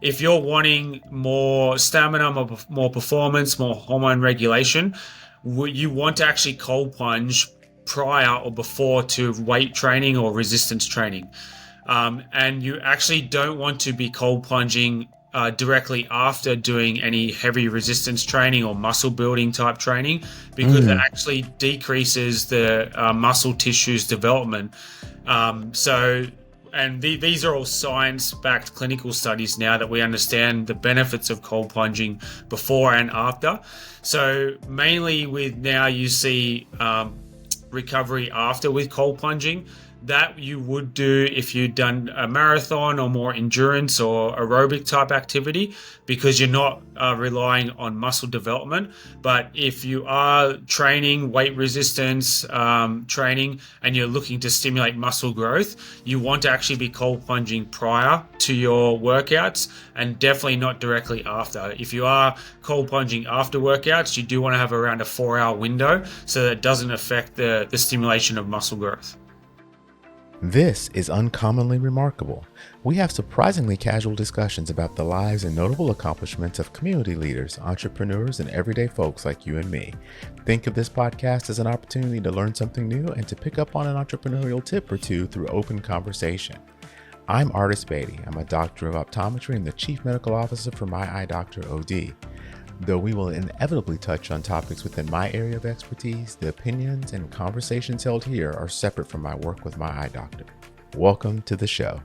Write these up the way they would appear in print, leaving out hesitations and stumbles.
if you're wanting more stamina, more performance, more hormone regulation, you want to actually cold plunge prior or before to weight training or resistance training. And you actually don't want to be cold plunging directly after doing any heavy resistance training or muscle building type training, because it Mm. actually decreases the muscle tissue's development. So, and these are all science-backed clinical studies now that we understand the benefits of cold plunging before and after. So mainly with now you see recovery after with cold plunging that you would do if you'd done a marathon or more endurance or aerobic type activity, because you're not relying on muscle development. But if you are training weight resistance training and you're looking to stimulate muscle growth, you want to actually be cold plunging prior to your workouts and definitely not directly after. If you are cold plunging after workouts, you do want to have around a 4 hour window so that it doesn't affect the stimulation of muscle growth. This is uncommonly remarkable. We have surprisingly casual discussions about the lives and notable accomplishments of community leaders, entrepreneurs, and everyday folks like you and me. Think of this podcast as an opportunity to learn something new and to pick up on an entrepreneurial tip or two through open conversation. I'm Artis Beatty. I'm a doctor of optometry and the chief medical officer for My Eye Doctor OD. Though we will inevitably touch on topics within my area of expertise, the opinions and conversations held here are separate from my work with my eye doctor. Welcome to the show.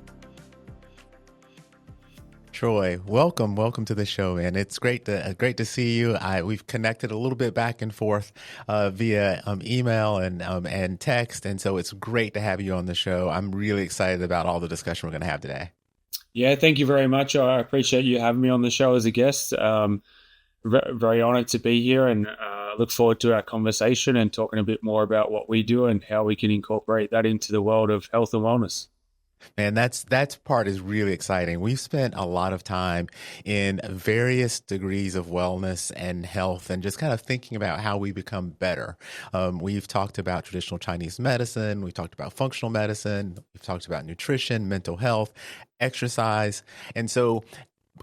Troy, welcome to the show, man. It's great to see you. We've connected a little bit back and forth via email and text, and so it's great to have you on the show. I'm really excited about all the discussion we're going to have today. Yeah, thank you very much. I appreciate you having me on the show as a guest. Very honored to be here, and look forward to our conversation and talking a bit more about what we do and how we can incorporate that into the world of health and wellness. Man, that's part is really exciting. We've spent a lot of time in various degrees of wellness and health and just kind of thinking about how we become better. We've talked about traditional Chinese medicine. We've talked about functional medicine. We've talked about nutrition, mental health, exercise. And so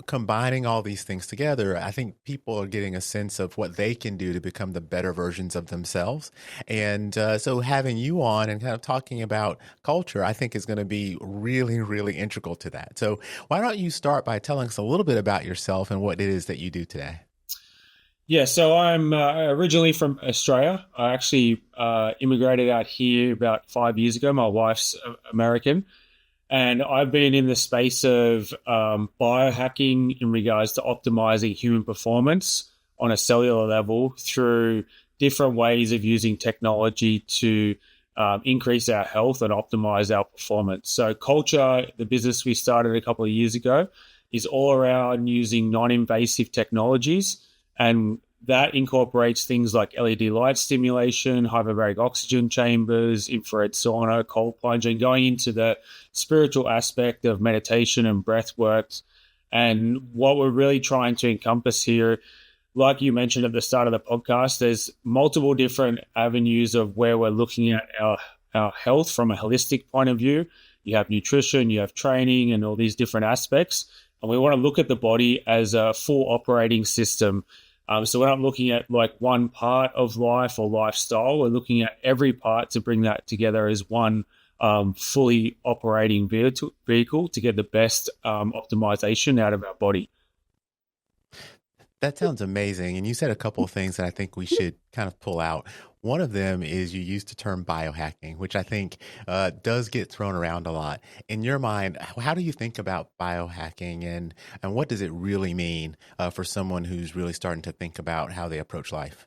combining all these things together, I think people are getting a sense of what they can do to become the better versions of themselves. And so having you on and kind of talking about culture, I think is going to be really, really integral to that. So why don't you start by telling us a little bit about yourself and what it is that you do today? Yeah, so I'm originally from Australia. I actually immigrated out here about 5 years ago. My wife's American. And I've been in the space of biohacking in regards to optimizing human performance on a cellular level through different ways of using technology to increase our health and optimize our performance. So, Culture, the business we started a couple of years ago, is all around using non invasive technologies. And that incorporates things like LED light stimulation, hyperbaric oxygen chambers, infrared sauna, cold plunging, going into the spiritual aspect of meditation and breath works. And what we're really trying to encompass here, like you mentioned at the start of the podcast, there's multiple different avenues of where we're looking at our health from a holistic point of view. You have nutrition, you have training, and all these different aspects. And we want to look at the body as a full operating system. So we're not looking at like one part of life or lifestyle. We're looking at every part to bring that together as one fully operating vehicle to get the best optimization out of our body. That sounds amazing. And you said a couple of things that I think we should kind of pull out. One of them is you used the term biohacking, which I think does get thrown around a lot. In your mind, how do you think about biohacking and what does it really mean for someone who's really starting to think about how they approach life?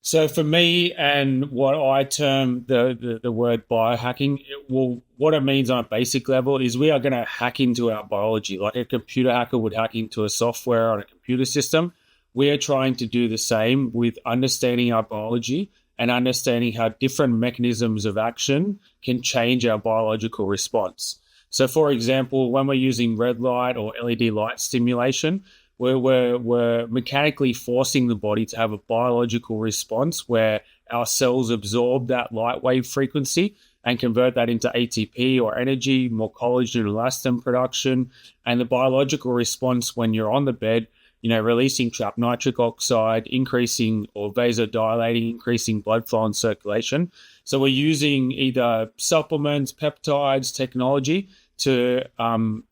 So for me, and what I term the word biohacking, what it means on a basic level is we are going to hack into our biology, like a computer hacker would hack into a software on a computer system. We are trying to do the same with understanding our biology and understanding how different mechanisms of action can change our biological response. So, for example, when we're using red light or LED light stimulation, we're mechanically forcing the body to have a biological response where our cells absorb that light wave frequency and convert that into ATP or energy, more collagen and elastin production, and the biological response when you're on the bed, releasing trapped nitric oxide, increasing or vasodilating, increasing blood flow and circulation. So we're using either supplements, peptides, technology to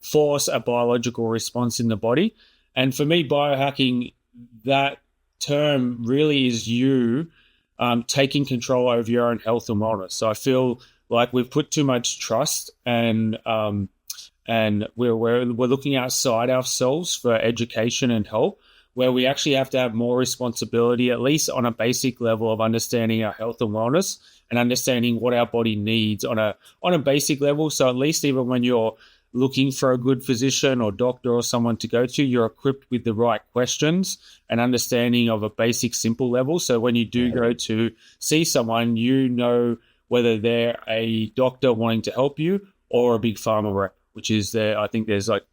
force a biological response in the body. And for me, biohacking, that term really is you taking control over your own health and wellness. So I feel like we've put too much trust and we're looking outside ourselves for education and help, where we actually have to have more responsibility, at least on a basic level of understanding our health and wellness and understanding what our body needs on a basic level. So at least even when you're looking for a good physician or doctor or someone to go to, you're equipped with the right questions and understanding of a basic, simple level. So when you do go to see someone, whether they're a doctor wanting to help you or a big pharma rep, which is there. I think there's like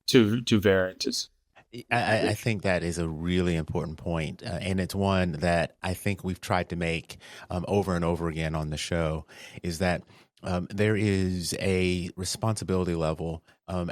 two variances. I think that is a really important point, and it's one that I think we've tried to make over and over again on the show, is that there is a responsibility level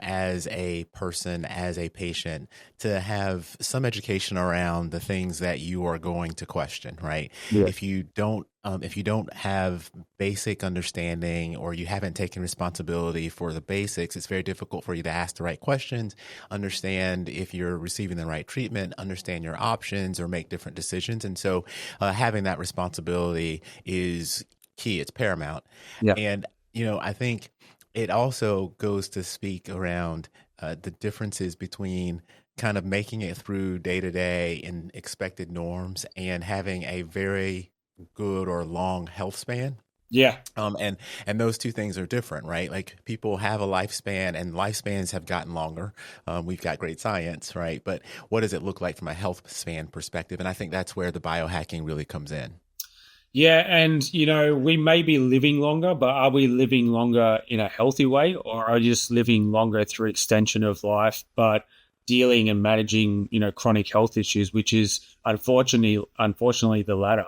as a person, as a patient, to have some education around the things that you are going to question, right? Yeah. If you don't have basic understanding, or you haven't taken responsibility for the basics, it's very difficult for you to ask the right questions, understand if you're receiving the right treatment, understand your options, or make different decisions. And so having that responsibility is key. It's paramount. Yeah. And, I think it also goes to speak around the differences between kind of making it through day to day in expected norms and having a very good or long health span. Yeah. And those two things are different, right? Like, people have a lifespan, and lifespans have gotten longer. We've got great science, right? But what does it look like from a health span perspective? And I think that's where the biohacking really comes in. Yeah. And, we may be living longer, but are we living longer in a healthy way, or are we just living longer through extension of life, but dealing and managing, chronic health issues, which is unfortunately the latter.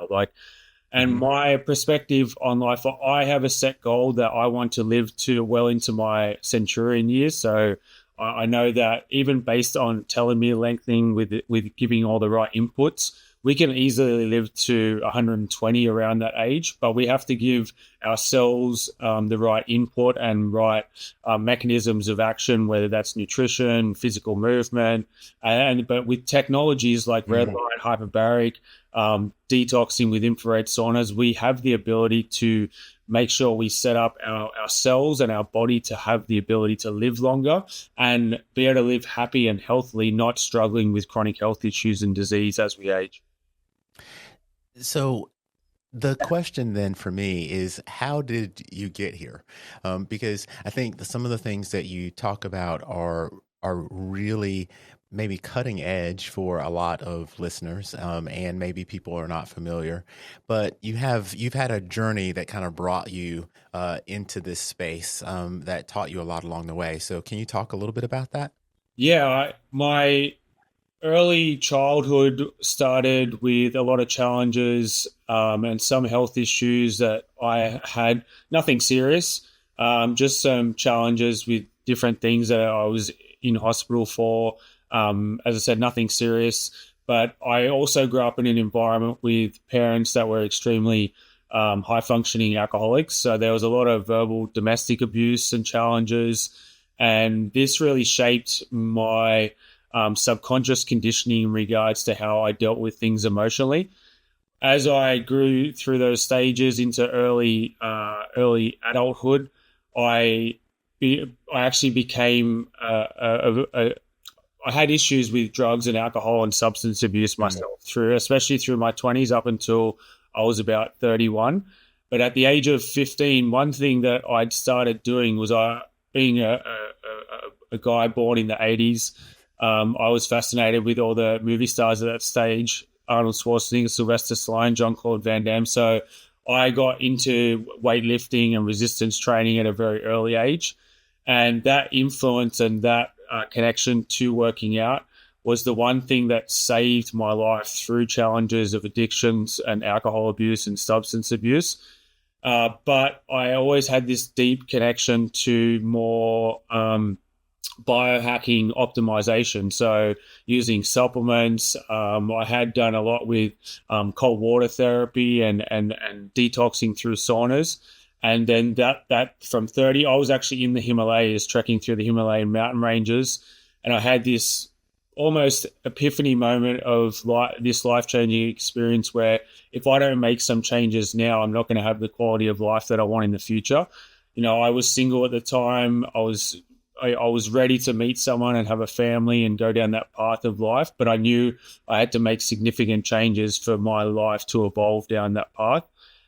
And Hmm. my perspective on life, I have a set goal that I want to live to well into my centurion years. So I know that even based on telomere lengthening with giving all the right inputs, we can easily live to 120 around that age, but we have to give our cells the right input and right mechanisms of action, whether that's nutrition, physical movement, but with technologies like red Hmm. light, hyperbaric, detoxing with infrared saunas, we have the ability to make sure we set up our cells and our body to have the ability to live longer and be able to live happy and healthily, not struggling with chronic health issues and disease as we age. So the question then for me is, how did you get here? Because I think some of the things that you talk about are really maybe cutting edge for a lot of listeners, and maybe people are not familiar. But you've had a journey that kind of brought you into this space, that taught you a lot along the way. So can you talk a little bit about that? Yeah, my early childhood started with a lot of challenges and some health issues that I had. Nothing serious, just some challenges with different things that I was in hospital for. As I said, nothing serious. But I also grew up in an environment with parents that were extremely high functioning alcoholics. So there was a lot of verbal domestic abuse and challenges. And this really shaped my subconscious conditioning in regards to how I dealt with things emotionally. As I grew through those stages into early adulthood, I I actually became I had issues with drugs and alcohol and substance abuse myself especially through my 20s up until I was about 31. But at the age of 15, one thing that I'd started doing was being a guy born in the 80s. I was fascinated with all the movie stars at that stage: Arnold Schwarzenegger, Sylvester Stallone, Jean-Claude Van Damme. So I got into weightlifting and resistance training at a very early age. And that influence and that connection to working out was the one thing that saved my life through challenges of addictions and alcohol abuse and substance abuse. But I always had this deep connection to more biohacking optimization. So using supplements, I had done a lot with cold water therapy and detoxing through saunas. And then that from 30, I was actually in the Himalayas, trekking through the Himalayan mountain ranges, and I had this almost epiphany moment of this life changing experience where if I don't make some changes now, I'm not going to have the quality of life that I want in the future. I was single at the time. I was ready to meet someone and have a family and go down that path of life, but I knew I had to make significant changes for my life to evolve down that path.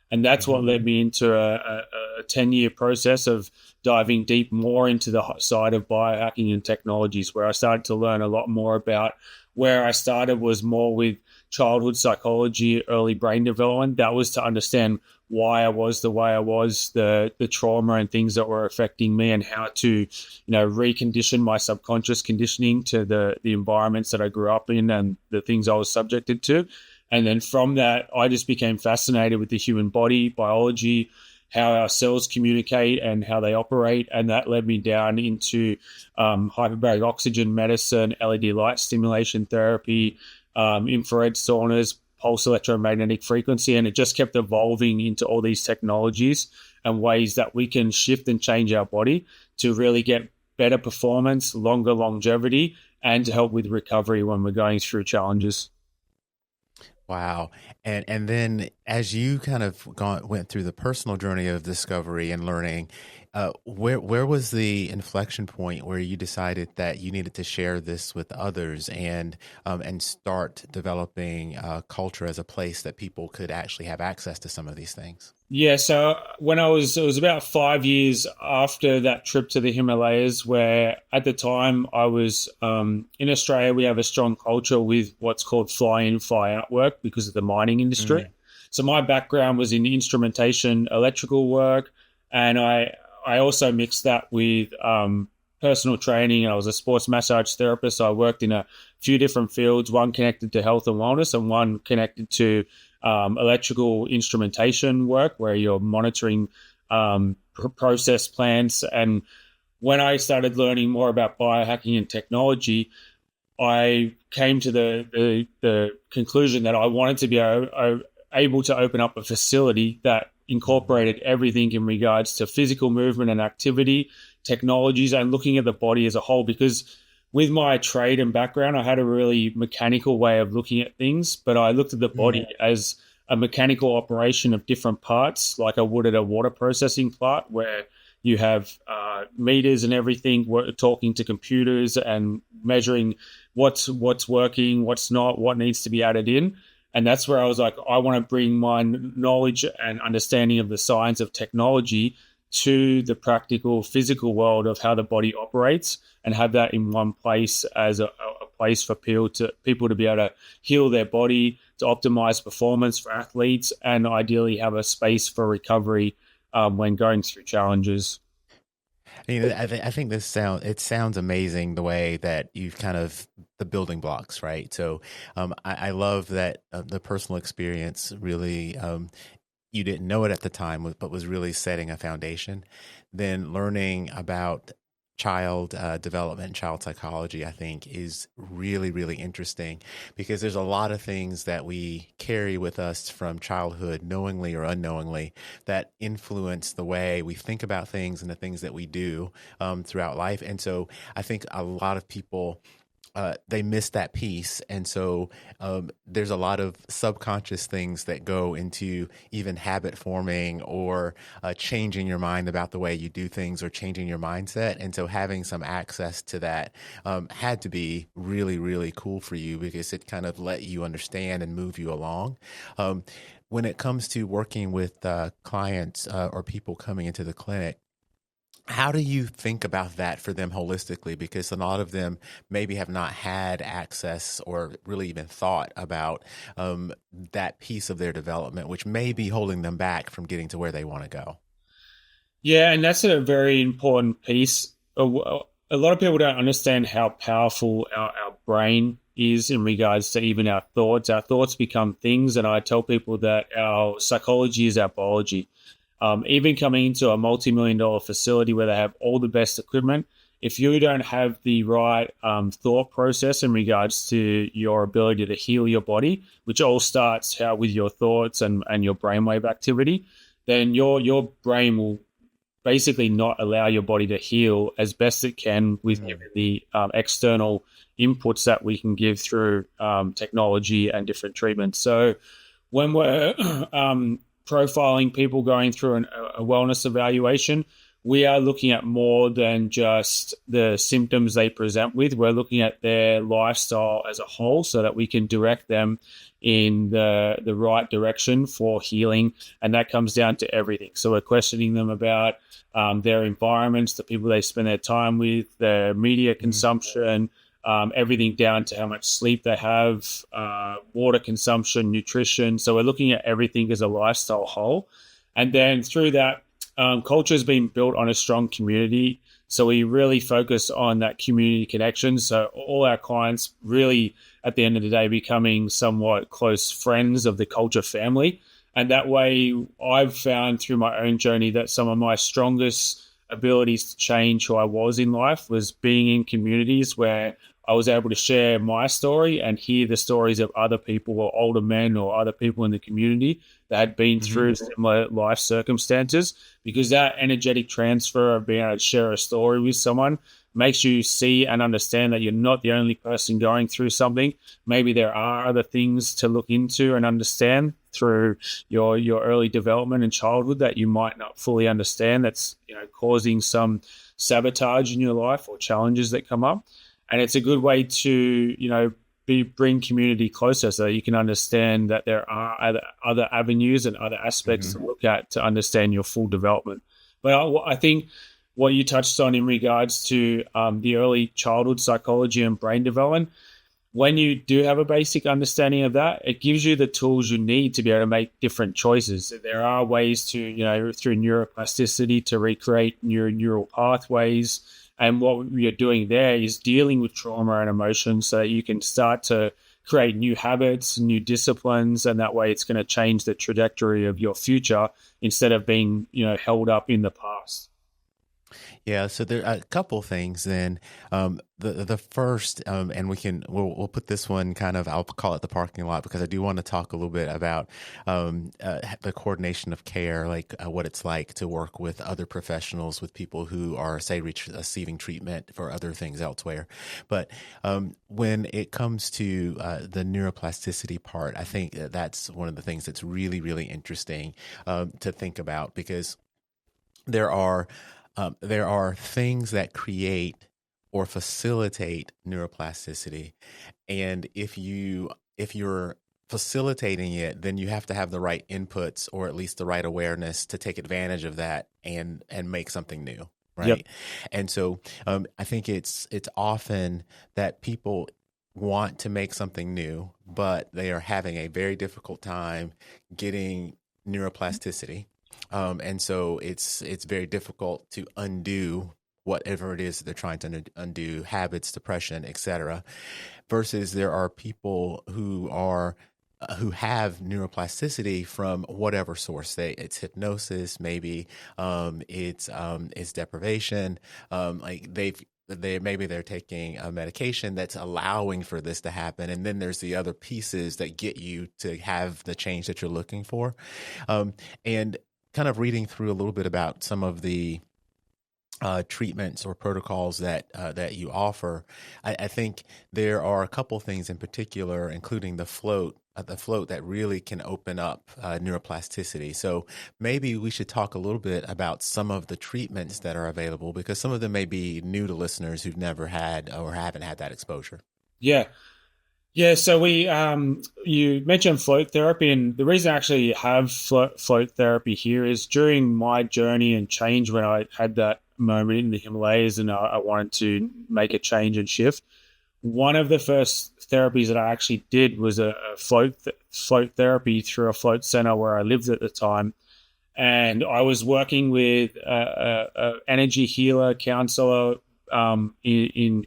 And that's what led me into a 10-year process of diving deep more into the side of biohacking and technologies, where I started to learn a lot more about. Where I started was more with childhood psychology, early brain development. That was to understand why I was the way I was, the trauma and things that were affecting me, and how to, recondition my subconscious conditioning to the environments that I grew up in and the things I was subjected to. And then from that, I just became fascinated with the human body, biology, how our cells communicate and how they operate. And that led me down into hyperbaric oxygen medicine, LED light stimulation therapy, infrared saunas, pulse electromagnetic frequency. And it just kept evolving into all these technologies and ways that we can shift and change our body to really get better performance, longer longevity, and to help with recovery when we're going through challenges. Wow. And then as you kind of went through the personal journey of discovery and learning, where was the inflection point where you decided that you needed to share this with others and start developing culture as a place that people could actually have access to some of these things? Yeah, so it was about 5 years after that trip to the Himalayas, where at the time I was in Australia, we have a strong culture with what's called fly in, fly out work because of the mining industry. Mm, So my background was in instrumentation, electrical work, and I also mixed that with personal training. I was a sports massage therapist. So I worked in a few different fields, one connected to health and wellness, and one connected to electrical instrumentation work where you're monitoring process plants. And when I started learning more about biohacking and technology, I came to the conclusion that I wanted to be able to open up a facility that incorporated everything in regards to physical movement and activity, technologies, and looking at the body as a whole. Because with my trade and background, I had a really mechanical way of looking at things, but I looked at the mm, body as a mechanical operation of different parts, like I would at a water processing plant, where you have meters and everything talking to computers and measuring what's working, what's not, what needs to be added in. And that's where I was like, I want to bring my knowledge and understanding of the science of technology to the practical physical world of how the body operates, and have that in one place as a place for people to be able to heal their body, to optimize performance for athletes, and ideally have a space for recovery when going through challenges. I mean, I think it sounds amazing the way that you've kind of the building blocks, right? So, I love that the personal experience really you didn't know it at the time, but was really setting a foundation. Then learning about child development, child psychology, I think is really, really interesting because there's a lot of things that we carry with us from childhood, knowingly or unknowingly, that influence the way we think about things and the things that we do throughout life. And so I think a lot of people they miss that piece. And so there's a lot of subconscious things that go into even habit forming or changing your mind about the way you do things or changing your mindset. And so having some access to that had to be really, really cool for you because it kind of let you understand and move you along. When it comes to working with clients or people coming into the clinic, how do you think about that for them holistically? Because a lot of them maybe have not had access or really even thought about that piece of their development, which may be holding them back from getting to where they want to go. Yeah, and that's a very important piece. A lot of people don't understand how powerful our brain is in regards to even our thoughts. Our thoughts become things, and I tell people that our psychology is our biology. Even coming into a multi-million dollar facility where they have all the best equipment, if you don't have the right thought process in regards to your ability to heal your body, which all starts out with your thoughts and your brainwave activity, then your brain will basically not allow your body to heal as best it can with Mm, the external inputs that we can give through technology and different treatments. So when we're profiling people going through a wellness evaluation, we are looking at more than just the symptoms they present with. We're looking at their lifestyle as a whole so that we can direct them in the right direction for healing. And that comes down to everything. So we're questioning them about their environments, the people they spend their time with, their media mm, consumption, everything down to how much sleep they have, water consumption, nutrition. So we're looking at everything as a lifestyle whole. And then through that, culture has been built on a strong community. So we really focus on that community connection. So all our clients really, at the end of the day, becoming somewhat close friends of the culture family. And that way, I've found through my own journey that some of my strongest abilities to change who I was in life was being in communities where I was able to share my story and hear the stories of other people or older men or other people in the community that had been mhm. through similar life circumstances, because that energetic transfer of being able to share a story with someone makes you see and understand that you're not the only person going through something. Maybe there are other things to look into and understand through your early development and childhood that you might not fully understand, that's causing some sabotage in your life or challenges that come up. And it's a good way to bring community closer so that you can understand that there are other avenues and other aspects to Mhm. look at to understand your full development. But I think what you touched on in regards to the early childhood psychology and brain development, when you do have a basic understanding of that, it gives you the tools you need to be able to make different choices. There are ways to, through neuroplasticity to recreate neural pathways. And what you're doing there is dealing with trauma and emotion so that you can start to create new habits, new disciplines, and that way it's going to change the trajectory of your future instead of being, held up in the past. Yeah, so there are a couple things then. The first, and we'll put this one kind of, I'll call it the parking lot, because I do want to talk a little bit about the coordination of care, like what it's like to work with other professionals, with people who are, say, receiving treatment for other things elsewhere. But when it comes to the neuroplasticity part, I think that's one of the things that's really, really interesting to think about, because there are there are things that create or facilitate neuroplasticity, and if you're facilitating it, then you have to have the right inputs, or at least the right awareness to take advantage of that and make something new, Yep. right? And so I think it's often that people want to make something new, but they are having a very difficult time getting neuroplasticity, and so it's very difficult to undo whatever it is that they're trying to undo, habits, depression, etc. Versus there are people who have neuroplasticity from whatever source. It's hypnosis, maybe it's deprivation, like they're taking a medication that's allowing for this to happen, and then there's the other pieces that get you to have the change that you're looking for. And kind of reading through a little bit about some of the treatments or protocols that you offer, I think there are a couple things in particular, including the float that really can open up neuroplasticity. So maybe we should talk a little bit about some of the treatments that are available, because some of them may be new to listeners who've never had or haven't had that exposure. Yeah. Yeah, so we you mentioned float therapy, and the reason I actually have float therapy here is during my journey and change when I had that moment in the Himalayas and I wanted to make a change and shift. One of the first therapies that I actually did was a float therapy through a float center where I lived at the time, and I was working with a energy healer counselor in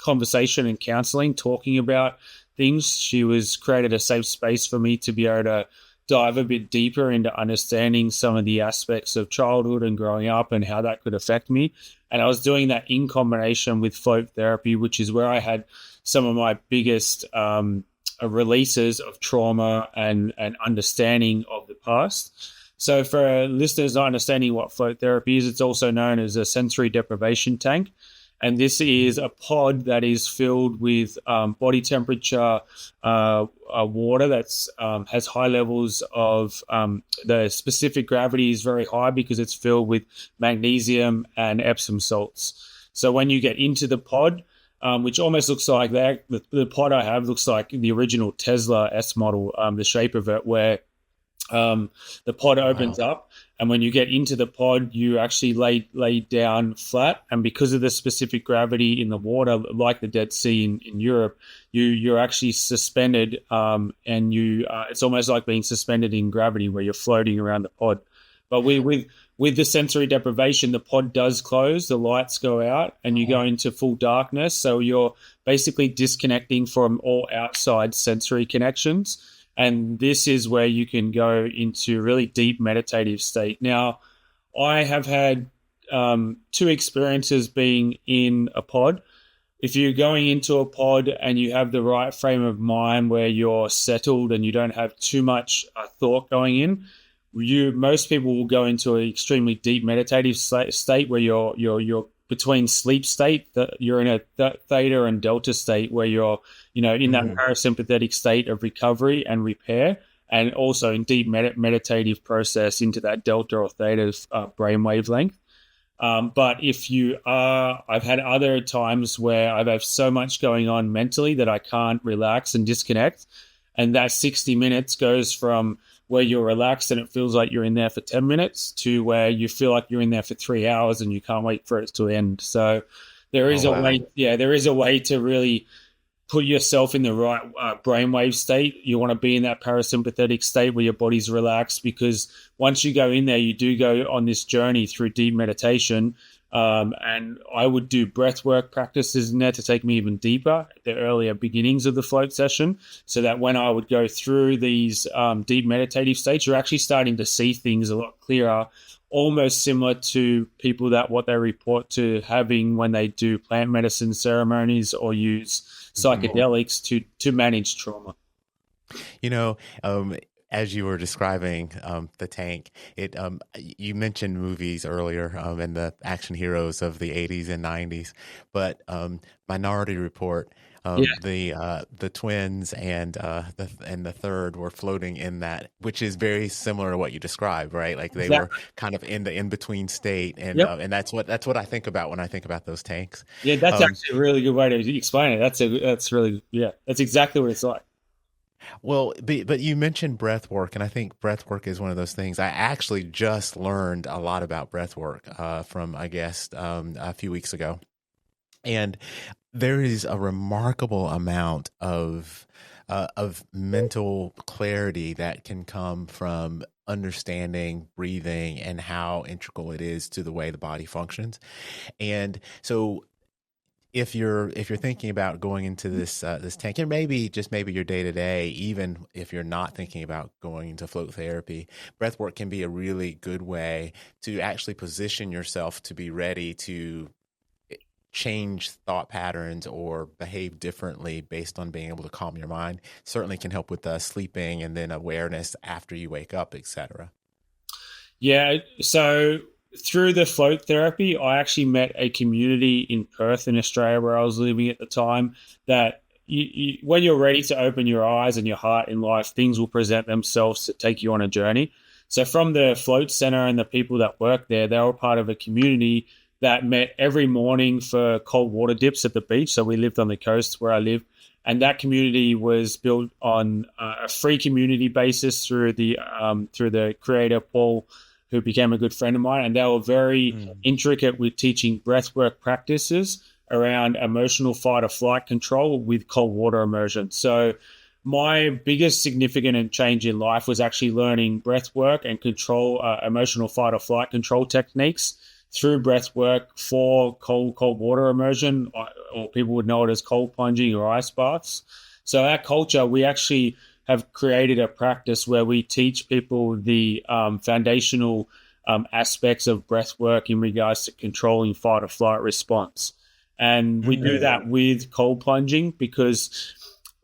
conversation and counseling, talking about things. She was created a safe space for me to be able to dive a bit deeper into understanding some of the aspects of childhood and growing up and how that could affect me. And I was doing that in combination with float therapy, which is where I had some of my biggest releases of trauma and understanding of the past. So, for listeners not understanding what float therapy is, it's also known as a sensory deprivation tank. And this is a pod that is filled with body temperature water that's has high levels of the specific gravity is very high because it's filled with magnesium and Epsom salts. So when you get into the pod, which almost looks like that, the pod I have looks like the original Tesla S model, the shape of it, where the pod opens Wow. up, and when you get into the pod, you actually lay down flat. And because of the specific gravity in the water, like the Dead Sea in Europe, you're actually suspended, and you it's almost like being suspended in gravity, where you're floating around the pod. But with the sensory deprivation, the pod does close, the lights go out, and you go into full darkness. So you're basically disconnecting from all outside sensory connections. And this is where you can go into really deep meditative state. Now, I have had two experiences being in a pod. If you're going into a pod and you have the right frame of mind where you're settled and you don't have too much thought going in, most people will go into an extremely deep meditative state where you're between sleep state, that you're in a theta and delta state where you're in that Mhm. parasympathetic state of recovery and repair, and also in deep meditative process into that delta or theta brain wavelength. But if you are, I've had other times where I've had so much going on mentally that I can't relax and disconnect. And that 60 minutes goes from where you're relaxed and it feels like you're in there for 10 minutes to where you feel like you're in there for 3 hours and you can't wait for it to end. So there Oh, is a wow. way, yeah, there is a way to really put yourself in the right brainwave state. You want to be in that parasympathetic state where your body's relaxed, because once you go in there, you do go on this journey through deep meditation. And I would do breath work practices in there to take me even deeper at the earlier beginnings of the float session, so that when I would go through these deep meditative states, you're actually starting to see things a lot clearer, almost similar to people that what they report to having when they do plant medicine ceremonies or use Mhm. psychedelics to manage trauma. You know, um, as you were describing the tank, you mentioned movies earlier and the action heroes of the 80s and 90s, but Minority Report, Yeah, the twins and the third were floating in that, which is very similar to what you described, right? Like they were exactly. kind of in the in between state, Yep. and that's what I think about when I think about those tanks. Yeah, that's Um, actually a really good way to explain it. That's really, yeah, that's exactly what it's like. Well, but you mentioned breath work, and I think breath work is one of those things. I actually just learned a lot about breath work from a guest a few weeks ago. And there is a remarkable amount of mental clarity that can come from understanding breathing and how integral it is to the way the body functions. And so if you're thinking about going into this tank, and maybe your day to day, even if you're not thinking about going into float therapy, breath work can be a really good way to actually position yourself to be ready to change thought patterns or behave differently based on being able to calm your mind. Certainly can help with sleeping and then awareness after you wake up, etc. Yeah. So through the float therapy, I actually met a community in Perth, in Australia, where I was living at the time. That when you're ready to open your eyes and your heart in life, things will present themselves to take you on a journey. So from the float center and the people that work there, they were part of a community that met every morning for cold water dips at the beach. So we lived on the coast where I live, and that community was built on a free community basis through the creator Paul, who became a good friend of mine, and they were very Mm. intricate with teaching breathwork practices around emotional fight or flight control with cold water immersion. So my biggest significant change in life was actually learning breath work and control emotional fight or flight control techniques through breath work for cold water immersion, or people would know it as cold plunging or ice baths. So our culture, we actually have created a practice where we teach people the foundational aspects of breath work in regards to controlling fight or flight response. And we do that with cold plunging because,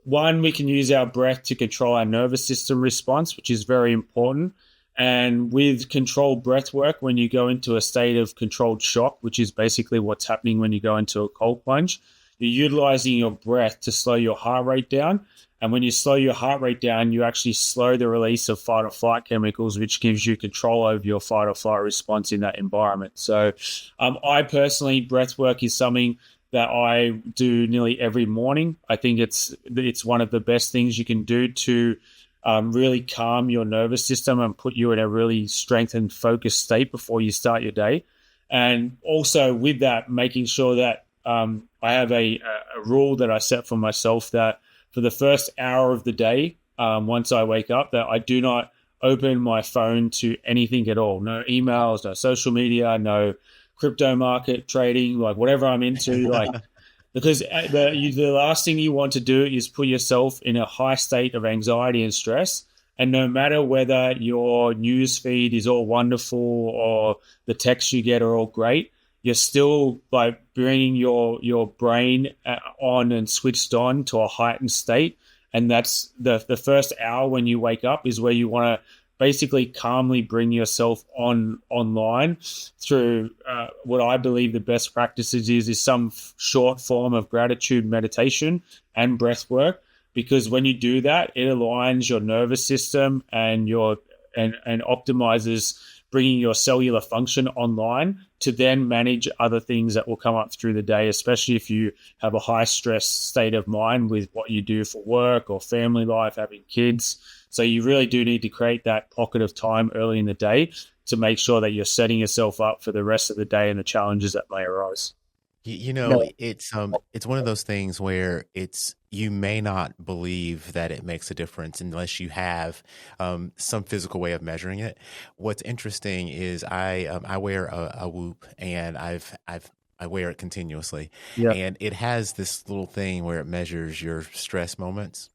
one, we can use our breath to control our nervous system response, which is very important. And with controlled breath work, when you go into a state of controlled shock, which is basically what's happening when you go into a cold plunge, you're utilizing your breath to slow your heart rate down. And when you slow your heart rate down, you actually slow the release of fight or flight chemicals, which gives you control over your fight or flight response in that environment. So I personally, breath work is something that I do nearly every morning. I think it's one of the best things you can do to really calm your nervous system and put you in a really strengthened, focused state before you start your day. And also with that, making sure that I have a rule that I set for myself that for the first hour of the day, once I wake up, that I do not open my phone to anything at all. No emails, no social media, no crypto market trading, like whatever I'm into, like because the last thing you want to do is put yourself in a high state of anxiety and stress. And no matter whether your news feed is all wonderful or the texts you get are all great, you're still like bringing your brain on and switched on to a heightened state. And that's the first hour when you wake up is where you want to basically calmly bring yourself online through what I believe the best practices is some short form of gratitude meditation and breath work. Because when you do that, it aligns your nervous system and and optimizes bringing your cellular function online to then manage other things that will come up through the day, especially if you have a high stress state of mind with what you do for work or family life, having kids. So you really do need to create that pocket of time early in the day to make sure that you're setting yourself up for the rest of the day and the challenges that may arise. It's one of those things where you may not believe that it makes a difference unless you have some physical way of measuring it. What's interesting is I wear a Whoop, and I wear it continuously, Yeah. and it has this little thing where it measures your stress moments.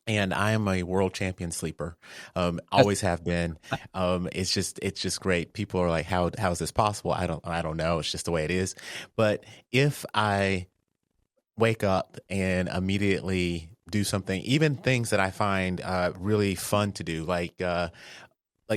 And I am a world champion sleeper. Always have been. It's just great. People are like, how is this possible? I don't know. It's just the way it is. But if I wake up and immediately do something, even things that I find really fun to do, like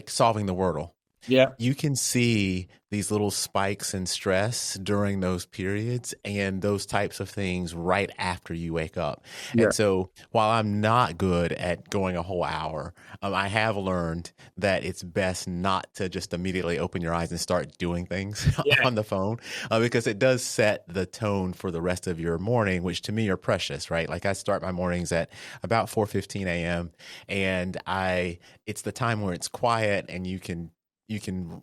solving the Wordle, Yeah. you can see these little spikes in stress during those periods and those types of things right after you wake up. Yeah. And so while I'm not good at going a whole hour, I have learned that it's best not to just immediately open your eyes and start doing things Yeah. on the phone, because it does set the tone for the rest of your morning, which to me are precious, right? Like I start my mornings at about 4:15 a.m. and it's the time where it's quiet and you can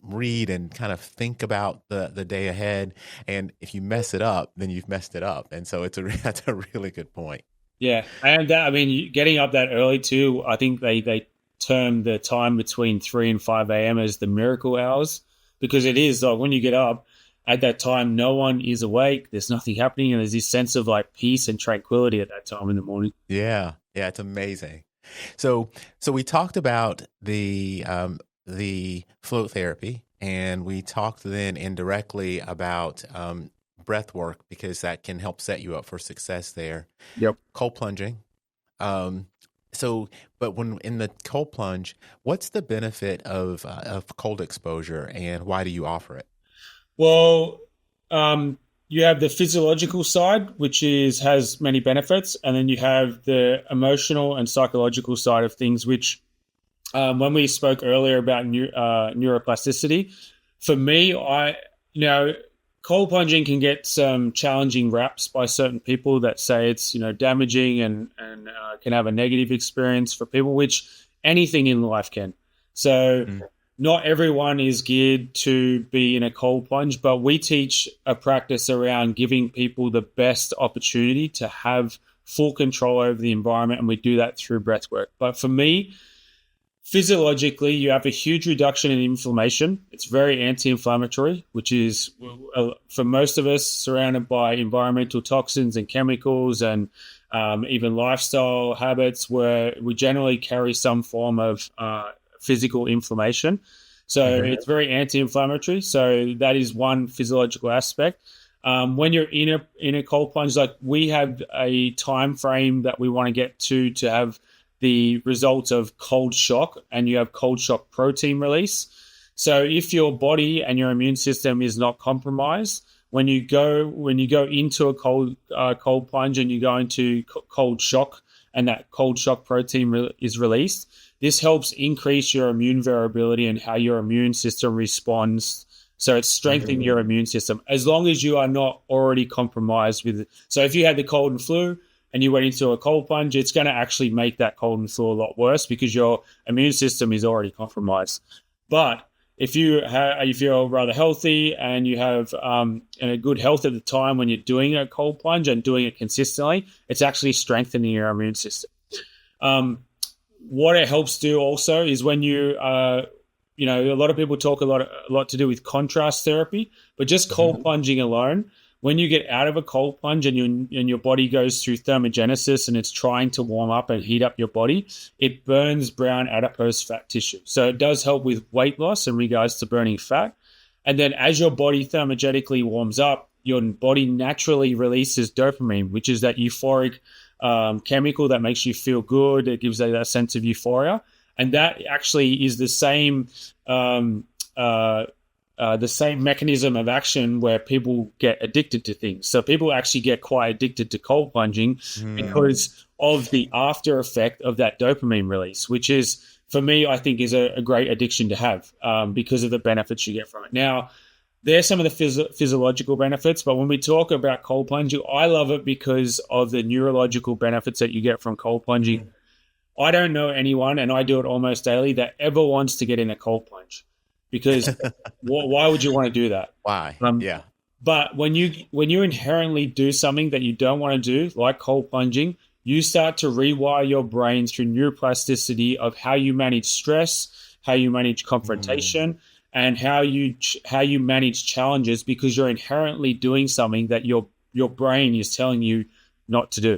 read and kind of think about the day ahead. And if you mess it up, then you've messed it up. And so that's a really good point. Yeah. And that, I mean, getting up that early too, I think they term the time between 3 and 5 a.m. as the miracle hours, because it is like when you get up at that time, no one is awake. There's nothing happening. And there's this sense of like peace and tranquility at that time in the morning. Yeah. Yeah. It's amazing. So we talked about the float therapy, and we talked then indirectly about breath work, because that can help set you up for success there. Yep. Cold plunging. But when in the cold plunge, what's the benefit of cold exposure, and why do you offer it? Well, you have the physiological side, which has many benefits, and then you have the emotional and psychological side of things, which when we spoke earlier about neuroplasticity, for me, cold plunging can get some challenging raps by certain people that say it's damaging and can have a negative experience for people, which anything in life can. So not everyone is geared to be in a cold plunge, but we teach a practice around giving people the best opportunity to have full control over the environment, and we do that through breath work. But for me, Physiologically, you have a huge reduction in inflammation. It's very anti-inflammatory, which is for most of us surrounded by environmental toxins and chemicals and even lifestyle habits where we generally carry some form of physical inflammation. So it's very anti-inflammatory. So that is one physiological aspect. When you're in a cold plunge, like we have a time frame that we want to get to have the results of cold shock, and you have cold shock protein release. So if your body and your immune system is not compromised, when you go into a cold plunge and you go into cold shock, and that cold shock protein is released, this helps increase your immune variability and how your immune system responds. So it's strengthening your immune system as long as you are not already compromised with it. So if you had the cold and flu and you went into a cold plunge, it's going to actually make that cold and flu a lot worse because your immune system is already compromised. But if you're rather healthy and you have a good health at the time when you're doing a cold plunge and doing it consistently, it's actually strengthening your immune system. What it helps do also is when a lot of people talk a lot to do with contrast therapy, but just cold plunging alone, when you get out of a cold plunge and your body goes through thermogenesis and it's trying to warm up and heat up your body, it burns brown adipose fat tissue. So it does help with weight loss in regards to burning fat. And then as your body thermogenically warms up, your body naturally releases dopamine, which is that euphoric chemical that makes you feel good. It gives that sense of euphoria. And that actually is the same mechanism of action where people get addicted to things. So people actually get quite addicted to cold plunging because of the after effect of that dopamine release, which is, for me, I think is a great addiction to have because of the benefits you get from it. Now, there's some of the physiological benefits, but when we talk about cold plunging, I love it because of the neurological benefits that you get from cold plunging. I don't know anyone, and I do it almost daily, that ever wants to get in a cold plunge. Because why would you want to do that? Why? Yeah. But when you inherently do something that you don't want to do, like cold plunging, you start to rewire your brain through neuroplasticity of how you manage stress, how you manage confrontation, and how you manage challenges, because you're inherently doing something that your brain is telling you not to do.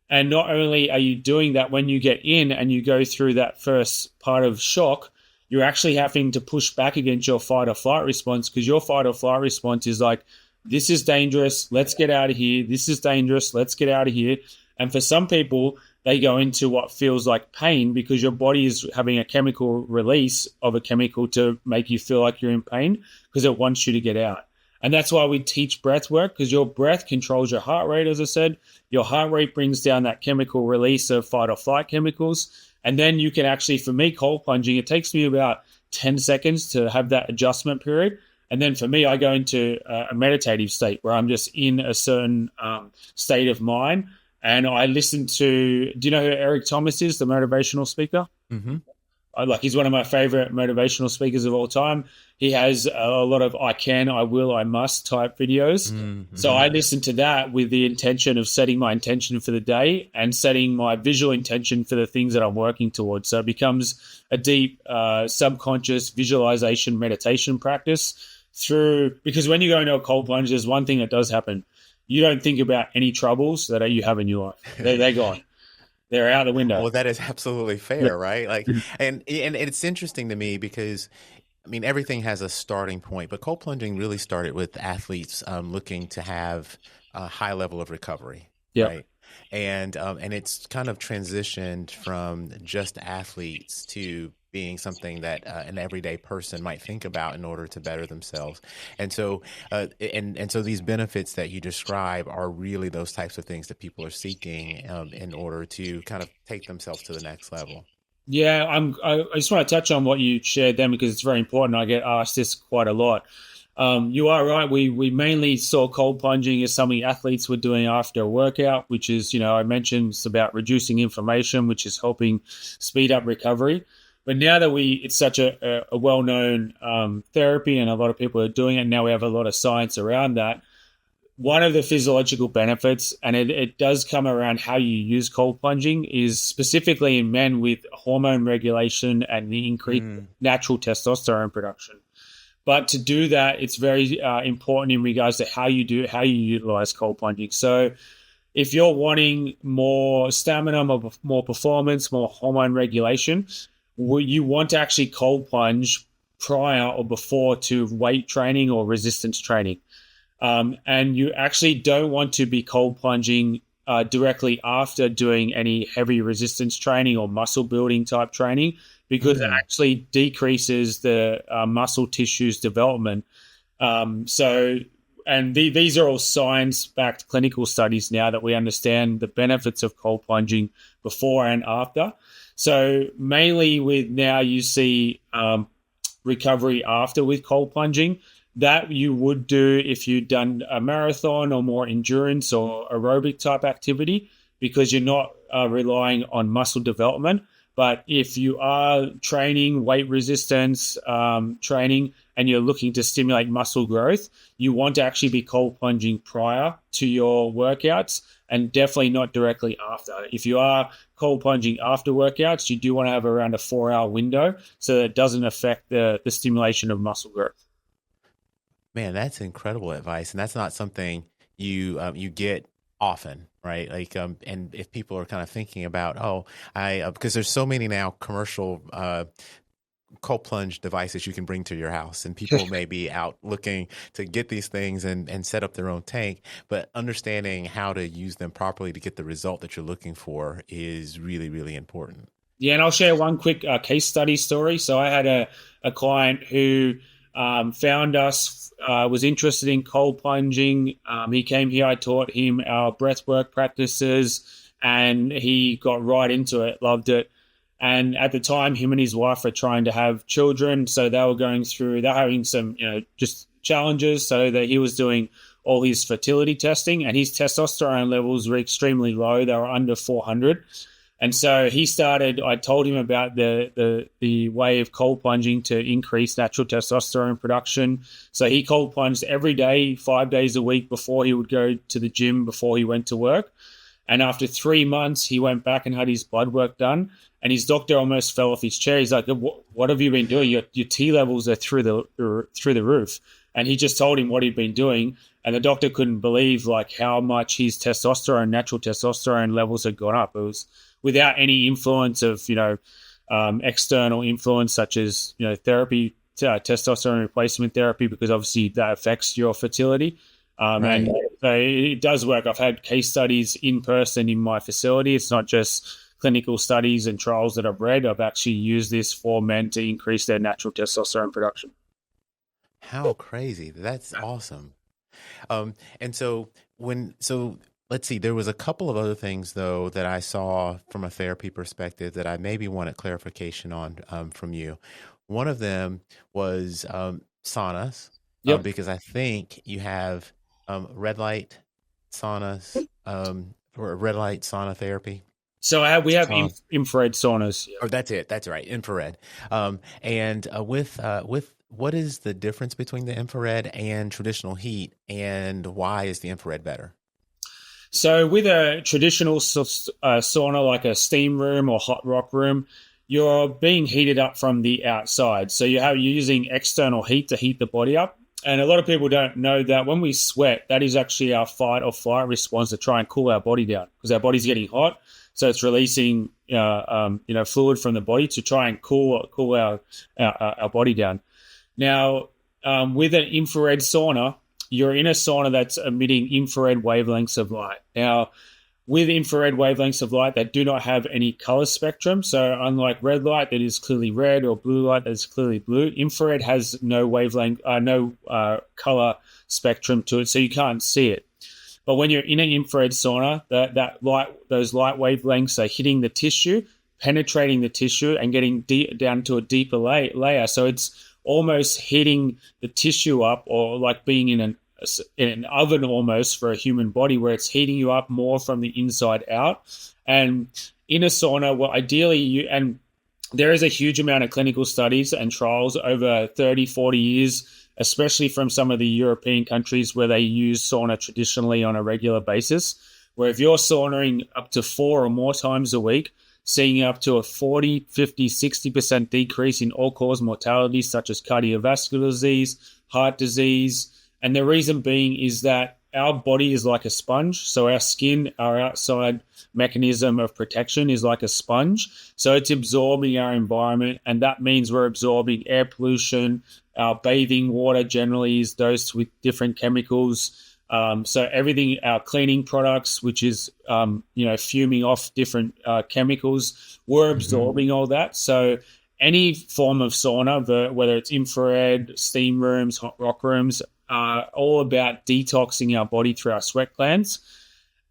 And not only are you doing that, when you get in and you go through that first part of shock, you're actually having to push back against your fight or flight response, because your fight or flight response is like, this is dangerous, let's get out of here. This is dangerous, let's get out of here. And for some people, they go into what feels like pain because your body is having a chemical release of a chemical to make you feel like you're in pain because it wants you to get out. And that's why we teach breath work, because your breath controls your heart rate, as I said. Your heart rate brings down that chemical release of fight or flight chemicals. And then you can actually, for me, cold plunging, it takes me about 10 seconds to have that adjustment period. And then for me, I go into a meditative state where I'm just in a certain state of mind. And I listen to, do you know who Eric Thomas is, the motivational speaker? He's one of my favorite motivational speakers of all time. He has a lot of I can, I will, I must type videos. So I listen to that with the intention of setting my intention for the day and setting my visual intention for the things that I'm working towards. So it becomes a deep subconscious visualization meditation practice because when you go into a cold plunge, there's one thing that does happen. You don't think about any troubles that you have in your life. They're gone. They're out the window. Well, that is absolutely fair, right? Like, and it's interesting to me because, I mean, everything has a starting point, but cold plunging really started with athletes looking to have a high level of recovery, right? And it's kind of transitioned from just athletes to being something that an everyday person might think about in order to better themselves. And so so these benefits that you describe are really those types of things that people are seeking in order to kind of take themselves to the next level. Yeah, I just want to touch on what you shared then because it's very important. I get asked this quite a lot. You are right. We mainly saw cold plunging as something athletes were doing after a workout, which is, I mentioned it's about reducing inflammation, which is helping speed up recovery. But now that it's such a well-known therapy and a lot of people are doing it, now we have a lot of science around that. one of the physiological benefits, and it does come around how you use cold plunging, is specifically in men with hormone regulation and the increased Mm, natural testosterone production. But to do that, it's very important in regards to how you utilize cold plunging. So if you're wanting more stamina, more performance, more hormone regulation, you want to actually cold plunge prior or before to weight training or resistance training. And you actually don't want to be cold plunging directly after doing any heavy resistance training or muscle building type training, because it mm. actually decreases the muscle tissue's development. So, and these are all science-backed clinical studies now that we understand the benefits of cold plunging before and after. So, mainly with now you see recovery after with cold plunging that you would do if you'd done a marathon or more endurance or aerobic type activity, because you're not relying on muscle development. But if you are training weight resistance training and you're looking to stimulate muscle growth, you want to actually be cold plunging prior to your workouts and definitely not directly after. If you are cold plunging after workouts, you do want to have around a 4 hour window so that it doesn't affect the stimulation of muscle growth. Man, that's incredible advice, and that's not something you get often, right? Like, and if people are kind of thinking about, oh, I because there's so many now commercial cold plunge devices you can bring to your house, and people may be out looking to get these things and set up their own tank, but understanding how to use them properly to get the result that you're looking for is really, really important. Yeah, and I'll share one quick case study story. So I had a client who found us, was interested in cold plunging. He came here, I taught him our breathwork practices, and he got right into it, loved it. And at the time, him and his wife were trying to have children. So they're having some, just challenges. So that he was doing all his fertility testing, and his testosterone levels were extremely low. They were under 400. And so he started. I told him about the way of cold plunging to increase natural testosterone production. So he cold plunged every day, 5 days a week before he would go to the gym, before he went to work. And after 3 months, he went back and had his blood work done. And his doctor almost fell off his chair. He's like, "What have you been doing? Your T levels are through the roof." And he just told him what he'd been doing, and the doctor couldn't believe like how much his natural testosterone levels had gone up. It was without any influence of external influence such as therapy, testosterone replacement therapy, because obviously that affects your fertility. And Right. so it does work. I've had case studies in person in my facility. It's not just clinical studies and trials that I've read. I've actually used this for men to increase their natural testosterone production. How crazy. That's awesome. And so let's see, there was a couple of other things though that I saw from a therapy perspective that I maybe wanted clarification on from you. One of them was saunas, Yep. because I think you have red light saunas or red light sauna therapy. So we have Um, infrared saunas. Oh, that's it. That's right. Infrared. And with what is the difference between the infrared and traditional heat, and why is the infrared better? So with a traditional sauna, like a steam room or hot rock room, you're being heated up from the outside. So you're using external heat to heat the body up. And a lot of people don't know that when we sweat, that is actually our fight or flight response to try and cool our body down, because our body's getting hot. So it's releasing fluid from the body to try and cool our body down. Now, with an infrared sauna, you're in a sauna that's emitting infrared wavelengths of light. Now, with infrared wavelengths of light that do not have any color spectrum, so unlike red light that is clearly red or blue light that is clearly blue, infrared has no wavelength, no color spectrum to it, so you can't see it. But when you're in an infrared sauna, those light wavelengths are hitting the tissue, penetrating the tissue, and getting down to a deeper layer. So it's almost heating the tissue up, or like being in an oven almost for a human body, where it's heating you up more from the inside out. And in a sauna, well, ideally there is a huge amount of clinical studies and trials over 30, 40 years especially from some of the European countries where they use sauna traditionally on a regular basis. Where if you're sauning up to 4 or more times a week, seeing up to a 40, 50, 60% decrease in all-cause mortality, such as cardiovascular disease, heart disease. And the reason being is that our body is like a sponge. So our skin, our outside mechanism of protection, is like a sponge. So it's absorbing our environment, and that means we're absorbing air pollution. Our bathing water generally is dosed with different chemicals. So everything, our cleaning products, which is fuming off different chemicals, we're absorbing all that. So any form of sauna, whether it's infrared, steam rooms, hot rock rooms, are all about detoxing our body through our sweat glands.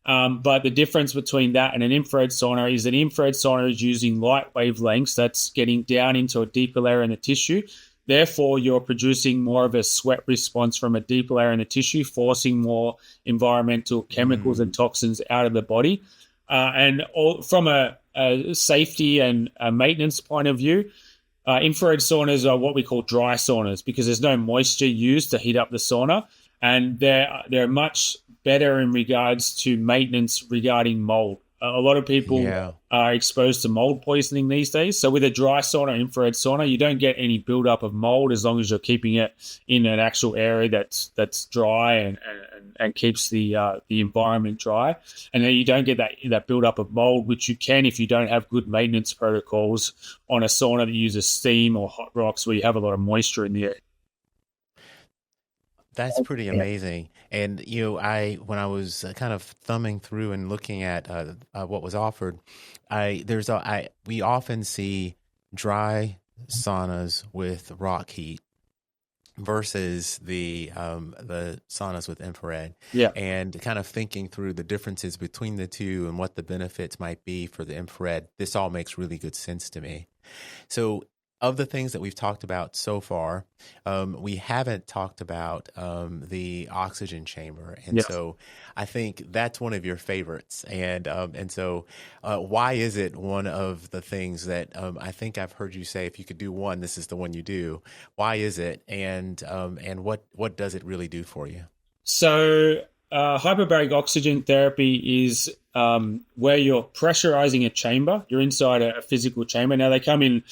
But the difference between that and an infrared sauna is an infrared sauna is using light wavelengths that's getting down into a deeper layer in the tissue. Therefore, you're producing more of a sweat response from a deeper layer in the tissue, forcing more environmental chemicals and toxins out of the body. From a safety and a maintenance point of view, infrared saunas are what we call dry saunas because there's no moisture used to heat up the sauna, and they're much better in regards to maintenance regarding mold. A lot of people are exposed to mold poisoning these days. So with a dry sauna, infrared sauna, you don't get any buildup of mold as long as you're keeping it in an actual area that's dry and keeps the environment dry. And then you don't get that buildup of mold, which you can if you don't have good maintenance protocols on a sauna that uses steam or hot rocks where you have a lot of moisture in the air. That's pretty amazing. And when I was kind of thumbing through and looking at what was offered, we often see dry saunas with rock heat versus the saunas with infrared. Yeah. And kind of thinking through the differences between the two and what the benefits might be for the infrared, this all makes really good sense to me. So of the things that we've talked about so far, we haven't talked about the oxygen chamber, and so I think that's one of your favorites. And so, why is it one of the things that I think I've heard you say? If you could do one, this is the one you do. Why is it, and what does it really do for you? So, hyperbaric oxygen therapy is where you're pressurizing a chamber. You're inside a physical chamber. Now, they come in,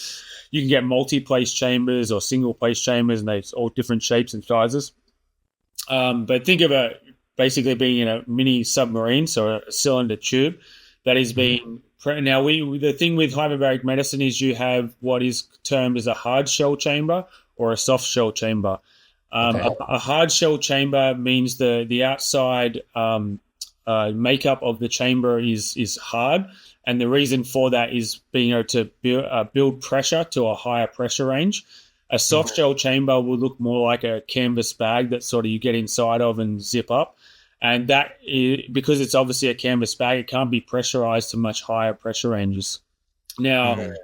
you can get multi-place chambers or single-place chambers, and they're all different shapes and sizes. But think of it basically being in a mini submarine, so a cylinder tube that is being... Now, the thing with hyperbaric medicine is you have what is termed as a hard shell chamber or a soft shell chamber. A hard shell chamber means the outside makeup of the chamber is hard, and the reason for that is being able to build pressure to a higher pressure range. A soft shell chamber will look more like a canvas bag that sort of you get inside of and zip up, and that is, because it's obviously a canvas bag, it can't be pressurized to much higher pressure ranges. Now,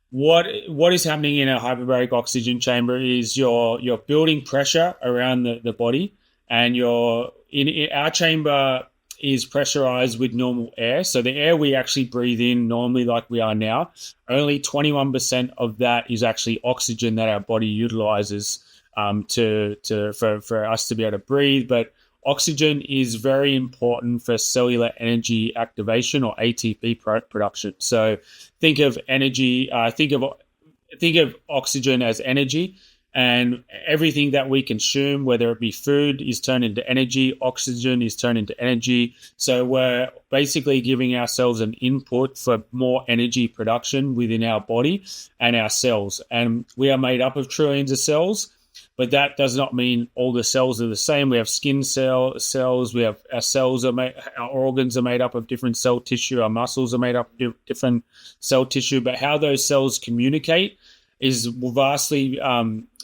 what is happening in a hyperbaric oxygen chamber is you're building pressure around the body, and in our chamber is pressurized with normal air. So the air we actually breathe in normally, like we are now, only 21% of that is actually oxygen that our body utilizes for us to be able to breathe. But oxygen is very important for cellular energy activation or ATP production. So think of energy. Think of oxygen as energy, and everything that we consume, whether it be food, is turned into energy. Oxygen is turned into energy. So we're basically giving ourselves an input for more energy production within our body and our cells. And we are made up of trillions of cells, but that does not mean all the cells are the same. We have skin cells. We have our cells our organs are made up of different cell tissue. Our muscles are made up of different cell tissue. But how those cells communicate is vastly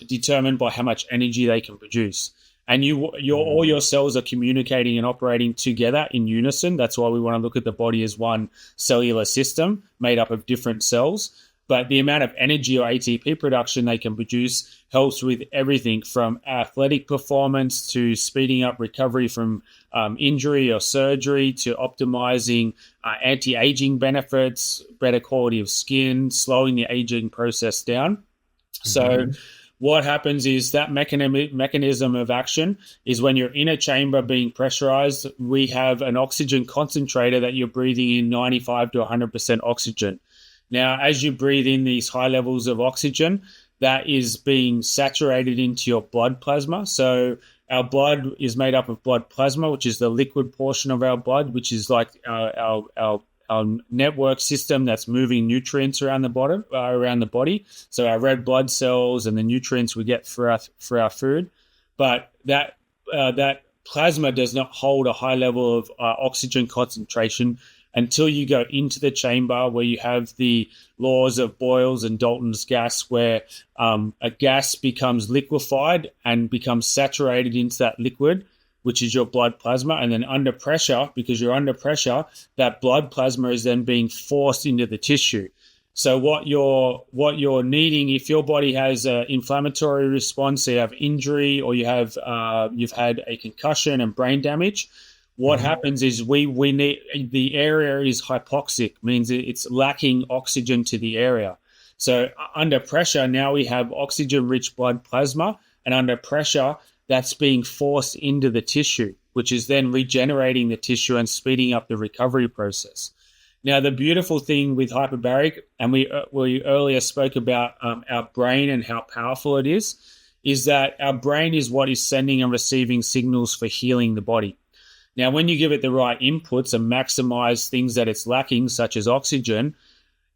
determined by how much energy they can produce. And all your cells are communicating and operating together in unison. That's why we want to look at the body as one cellular system made up of different cells. But the amount of energy or ATP production they can produce helps with everything from athletic performance to speeding up recovery from injury or surgery to optimizing anti-aging benefits, better quality of skin, slowing the aging process down. So what happens is that mechanism of action is when you're in a chamber being pressurized, we have an oxygen concentrator that you're breathing in 95 to 100% oxygen. Now, as you breathe in these high levels of oxygen, that is being saturated into your blood plasma. So our blood is made up of blood plasma, which is the liquid portion of our blood, which is like our network system that's moving nutrients around the body. So our red blood cells and the nutrients we get for our food, but that plasma does not hold a high level of oxygen concentration until you go into the chamber where you have the laws of Boyle's and Dalton's gas, where a gas becomes liquefied and becomes saturated into that liquid, which is your blood plasma. And then under pressure, because you're under pressure, that blood plasma is then being forced into the tissue. So what you're needing, if your body has an inflammatory response, so you have injury or you've had a concussion and brain damage, what happens is we need, the area is hypoxic, means it's lacking oxygen to the area. So under pressure, now we have oxygen-rich blood plasma, and under pressure, that's being forced into the tissue, which is then regenerating the tissue and speeding up the recovery process. Now, the beautiful thing with hyperbaric, and we earlier spoke about our brain and how powerful it is that our brain is what is sending and receiving signals for healing the body. Now, when you give it the right inputs and maximize things that it's lacking, such as oxygen,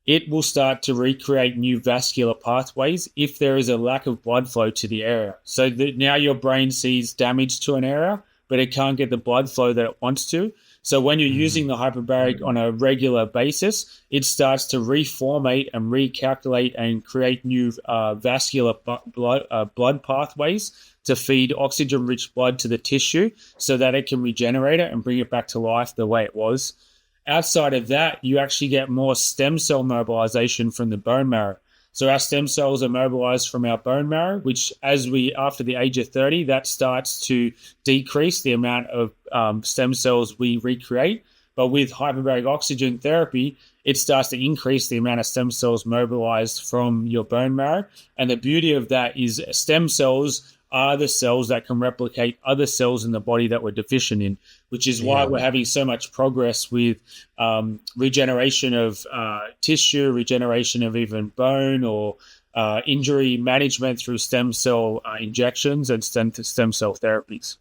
it will start to recreate new vascular pathways if there is a lack of blood flow to the area. So now your brain sees damage to an area, but it can't get the blood flow that it wants to. So when you're using the hyperbaric on a regular basis, it starts to reformate and recalculate and create new vascular blood pathways to feed oxygen-rich blood to the tissue so that it can regenerate it and bring it back to life the way it was. Outside of that, you actually get more stem cell mobilization from the bone marrow. So our stem cells are mobilized from our bone marrow, which after the age of 30, that starts to decrease the amount of stem cells we recreate. But with hyperbaric oxygen therapy, it starts to increase the amount of stem cells mobilized from your bone marrow. And the beauty of that is stem cells are the cells that can replicate other cells in the body that we're deficient in, which is why we're having so much progress with regeneration of tissue, regeneration of even bone, or injury management through stem cell injections and stem cell therapies.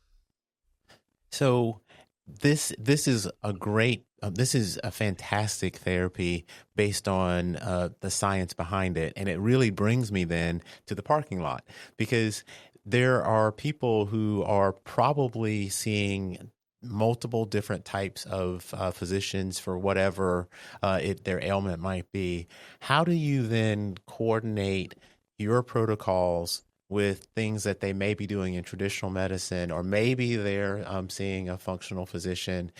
So this is a great this is a fantastic therapy based on the science behind it, and it really brings me then to the parking lot, because there are people who are probably seeing multiple different types of physicians for whatever their ailment might be. How do you then coordinate your protocols with things that they may be doing in traditional medicine, or maybe they're seeing a functional physician,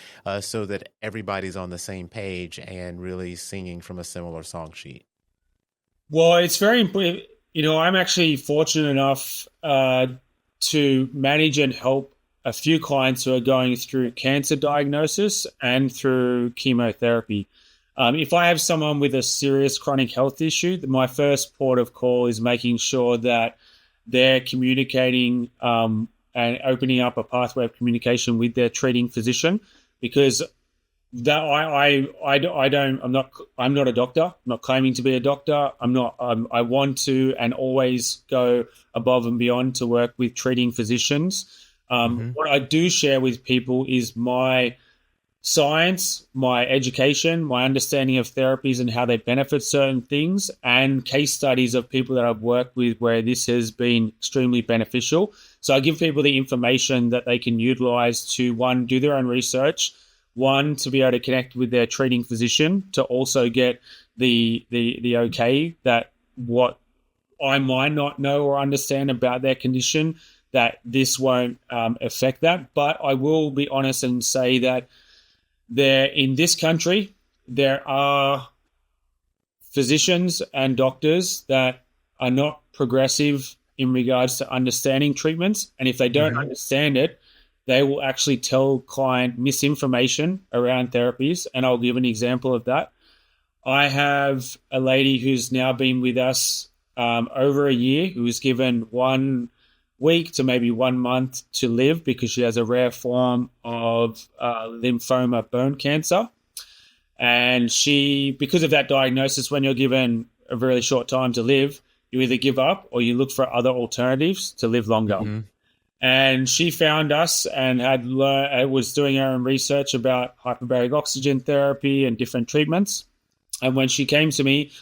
so that everybody's on the same page and really singing from a similar song sheet? Well, it's very important. I'm actually fortunate enough to manage and help a few clients who are going through cancer diagnosis and through chemotherapy. If I have someone with a serious chronic health issue, my first port of call is making sure that they're communicating and opening up a pathway of communication with their treating physician, because that I'm not a doctor. I'm not claiming to be a doctor. I want to and always go above and beyond to work with treating physicians. What I do share with people is my science, my education, my understanding of therapies and how they benefit certain things, and case studies of people that I've worked with where this has been extremely beneficial. So I give people the information that they can utilize to, one, do their own research, one, to be able to connect with their treating physician, to also get the okay that what I might not know or understand about their condition, that this won't affect that. But I will be honest and say that in this country, there are physicians and doctors that are not progressive in regards to understanding treatments. And if they don't understand it, they will actually tell client misinformation around therapies. And I'll give an example of that. I have a lady who's now been with us over a year. He was given 1 week to maybe 1 month to live because she has a rare form of lymphoma bone cancer. And because of that diagnosis, when you're given a really short time to live, you either give up or you look for other alternatives to live longer. Mm-hmm. And she found us and was doing her own research about hyperbaric oxygen therapy and different treatments. And when she came to me,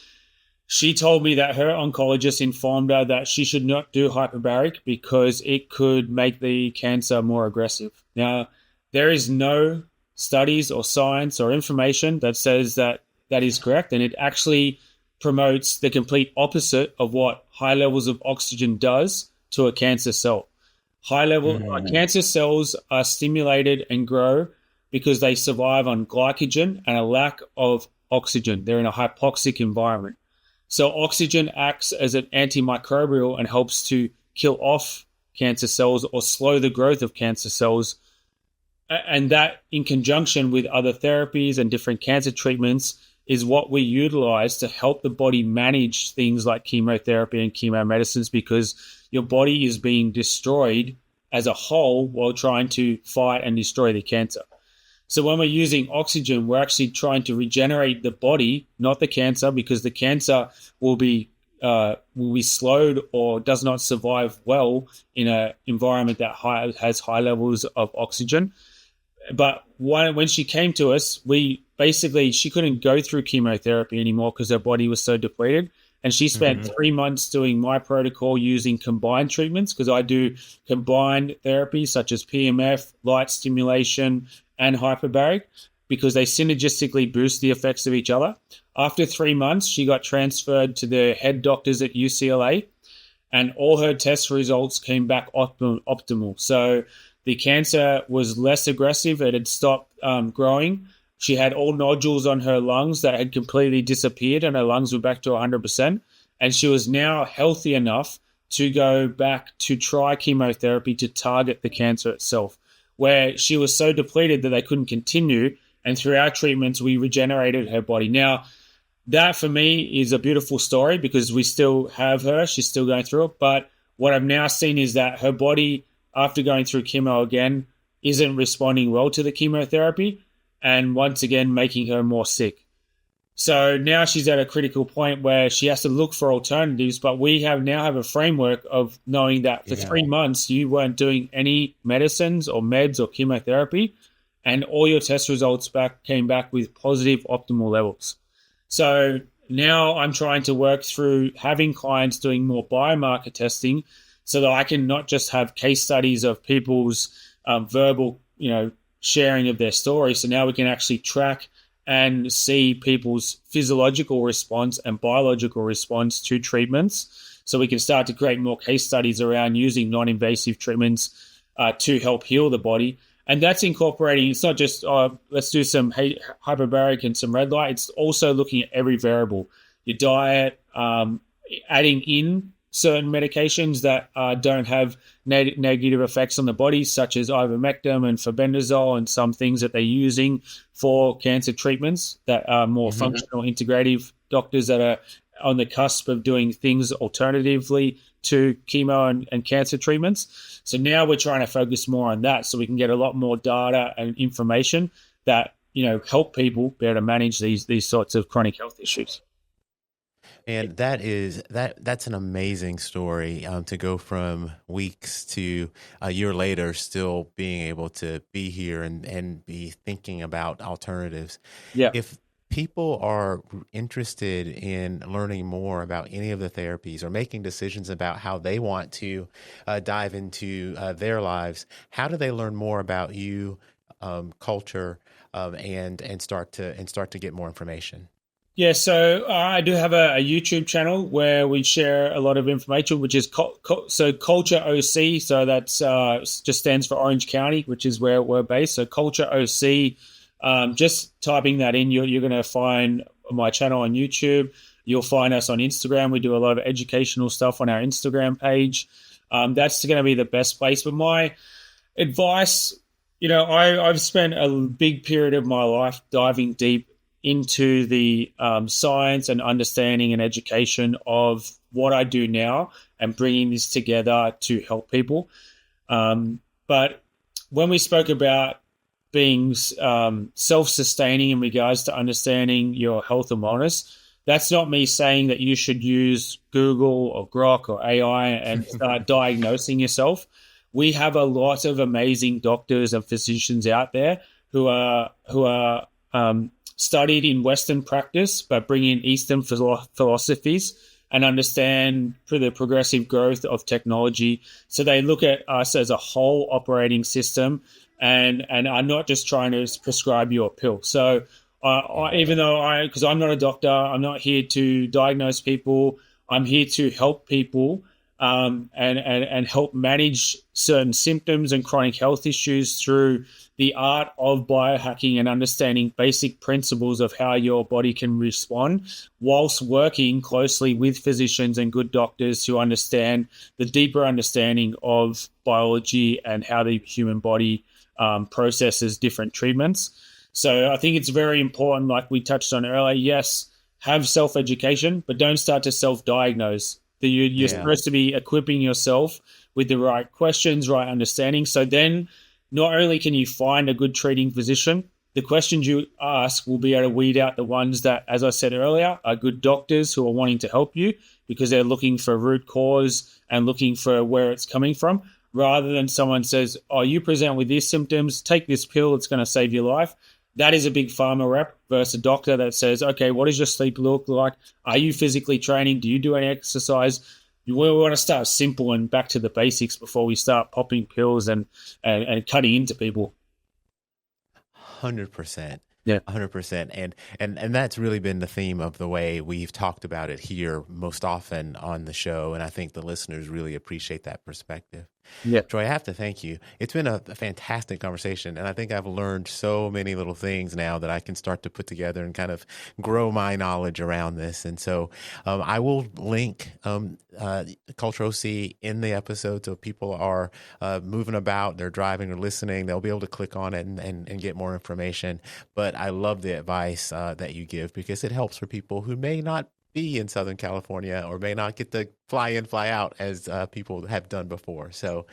she told me that her oncologist informed her that she should not do hyperbaric because it could make the cancer more aggressive. Now, there is no studies or science or information that says that that is correct, and it actually promotes the complete opposite of what high levels of oxygen does to a cancer cell. Cancer cells are stimulated and grow because they survive on glycogen and a lack of oxygen. They're in a hypoxic environment. So oxygen acts as an antimicrobial and helps to kill off cancer cells or slow the growth of cancer cells. And that, in conjunction with other therapies and different cancer treatments, is what we utilize to help the body manage things like chemotherapy and chemo medicines, because your body is being destroyed as a whole while trying to fight and destroy the cancer. So when we're using oxygen, we're actually trying to regenerate the body, not the cancer, because the cancer will be slowed or does not survive well in an environment that has high levels of oxygen. But when she came to us, she couldn't go through chemotherapy anymore because her body was so depleted. And she spent 3 months doing my protocol using combined treatments, because I do combined therapy such as PMF, light stimulation, and hyperbaric, because they synergistically boost the effects of each other. After 3 months, she got transferred to the head doctors at UCLA, and all her test results came back optimal. So the cancer was less aggressive. It had stopped growing. She had all nodules on her lungs that had completely disappeared, and her lungs were back to 100%. And she was now healthy enough to go back to try chemotherapy to target the cancer itself, where she was so depleted that they couldn't continue. And through our treatments, we regenerated her body. Now, that for me is a beautiful story because we still have her. She's still going through it. But what I've now seen is that her body, after going through chemo again, isn't responding well to the chemotherapy, and once again making her more sick. So now she's at a critical point where she has to look for alternatives, but we now have a framework of knowing that for 3 months you weren't doing any medicines or meds or chemotherapy, and all your test results came back with positive optimal levels. So now I'm trying to work through having clients doing more biomarker testing so that I can not just have case studies of people's verbal, sharing of their story. So now we can actually track and see people's physiological response and biological response to treatments. So we can start to create more case studies around using non-invasive treatments to help heal the body. And that's incorporating, it's not just, let's do some hyperbaric and some red light. It's also looking at every variable, your diet, adding in certain medications that don't have negative effects on the body, such as ivermectin and febendazole, and some things that they're using for cancer treatments that are more functional integrative doctors that are on the cusp of doing things alternatively to chemo and cancer treatments. So now we're trying to focus more on that so we can get a lot more data and information that help people be able to manage these sorts of chronic health issues. And that's an amazing story, to go from weeks to a year later, still being able to be here and be thinking about alternatives. Yeah. If people are interested in learning more about any of the therapies or making decisions about how they want to dive into their lives, how do they learn more about you, culture, and start to get more information? Yeah, so I do have a YouTube channel where we share a lot of information, which is Culture OC. So that's just stands for Orange County, which is where we're based. So Culture OC, just typing that in, you're going to find my channel on YouTube. You'll find us on Instagram. We do a lot of educational stuff on our Instagram page. That's going to be the best place. But my advice, I've spent a big period of my life diving deep into the science and understanding and education of what I do now and bringing this together to help people. But when we spoke about being self-sustaining in regards to understanding your health and wellness, that's not me saying that you should use Google or Grok or AI and start diagnosing yourself. We have a lot of amazing doctors and physicians out there who are studied in Western practice, but bring in Eastern philosophies and understand the progressive growth of technology. So they look at us as a whole operating system and are not just trying to prescribe you a pill. So even though because I'm not a doctor, I'm not here to diagnose people. I'm here to help people and help manage certain symptoms and chronic health issues through the art of biohacking and understanding basic principles of how your body can respond, whilst working closely with physicians and good doctors who understand the deeper understanding of biology and how the human body processes different treatments. So I think it's very important, like we touched on earlier, yes, have self-education, but don't start to self-diagnose. You're supposed to be equipping yourself with the right questions, right understanding. So then not only can you find a good treating physician, the questions you ask will be able to weed out the ones that, as I said earlier, are good doctors who are wanting to help you because they're looking for root cause and looking for where it's coming from, rather than someone says, oh, you present with these symptoms, take this pill, it's going to save your life. That is a big pharma rep versus a doctor that says, okay, what does your sleep look like? Are you physically training? Do you do any exercise? We want to start simple and back to the basics before we start popping pills and cutting into people. 100%. Yeah. 100%. And that's really been the theme of the way we've talked about it here most often on the show. And I think the listeners really appreciate that perspective. Yeah. Troy, I have to thank you. It's been a fantastic conversation. And I think I've learned so many little things now that I can start to put together and kind of grow my knowledge around this. And so I will link Culture OC in the episode. So if people are moving about, they're driving or listening, they'll be able to click on it and get more information. But I love the advice that you give because it helps for people who may not be in Southern California or may not get to fly in, fly out as people have done before. So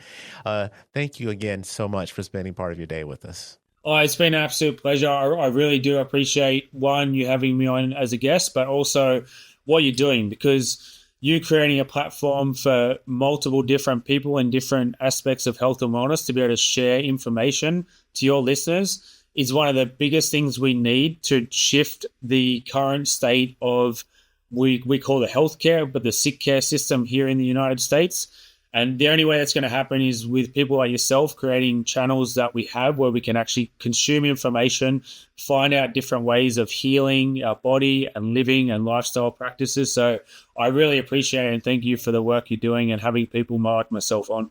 thank you again so much for spending part of your day with us. Oh, it's been an absolute pleasure. I really do appreciate, one, you having me on as a guest, but also what you're doing, because you creating a platform for multiple different people in different aspects of health and wellness to be able to share information to your listeners is one of the biggest things we need to shift the current state of we call the healthcare, but the sick care system here in the United States. And the only way that's going to happen is with people like yourself creating channels that we have where we can actually consume information, find out different ways of healing our body and living and lifestyle practices. So I really appreciate it and thank you for the work you're doing and having people like myself on.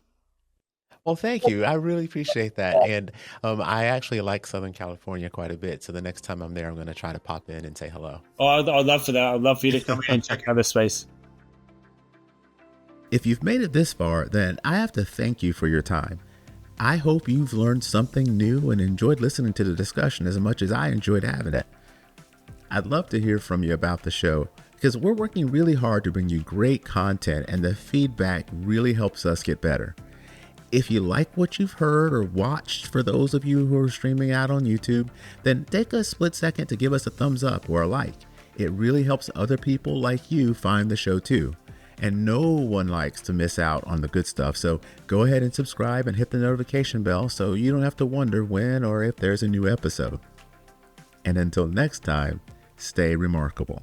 Well, thank you. I really appreciate that. And I actually like Southern California quite a bit. So the next time I'm there, I'm going to try to pop in and say hello. Oh, I'd love for that. I'd love for you to come in and check out the space. If you've made it this far, then I have to thank you for your time. I hope you've learned something new and enjoyed listening to the discussion as much as I enjoyed having it. I'd love to hear from you about the show because we're working really hard to bring you great content and the feedback really helps us get better. If you like what you've heard or watched, for those of you who are streaming out on YouTube, then take a split second to give us a thumbs up or a like. It really helps other people like you find the show too. And no one likes to miss out on the good stuff. So go ahead and subscribe and hit the notification bell so you don't have to wonder when or if there's a new episode. And until next time, stay remarkable.